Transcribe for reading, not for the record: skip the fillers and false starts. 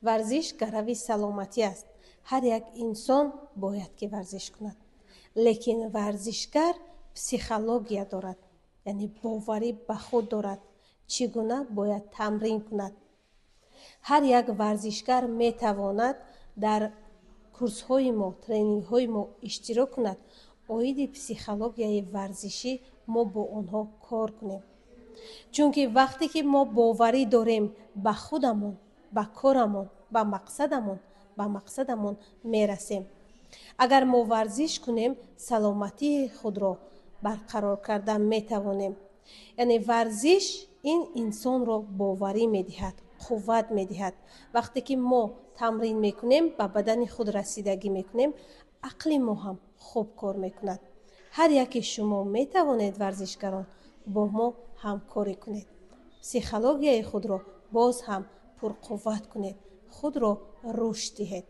ورزش گروی سلامتی است. هر یک انسان باید که ورزش کند. لیکن ورزشگر پسیخولوژیا دارد، یعنی باوری به خود دارد چگونه باید تمرین کند. هر یک ورزشگر می تواند در کورس های ما، тренинг های ما اشتراک کند. اوید پسیخولوژیای ورزشی ما با آنها کار کنیم. چونکه وقتی که ما باوری داریم به خودمون، به کارمون، به مقصدمون میرسیم. اگر ما ورزش کنیم سلامتی خود را برقرار کردن میتوانیم. یعنی ورزش این انسان را باوری میدهد، قوت میدهد. وقتی که ما تمرین میکنیم به بدن خود رسیدگی میکنیم، عقل ما هم خوب کار میکند. هر یکی شما میتوانید ورزشگران با ما همکاری کنید. پسیخولوژیای خود را باز هم پرقوت کنید. خود را رشد دهید.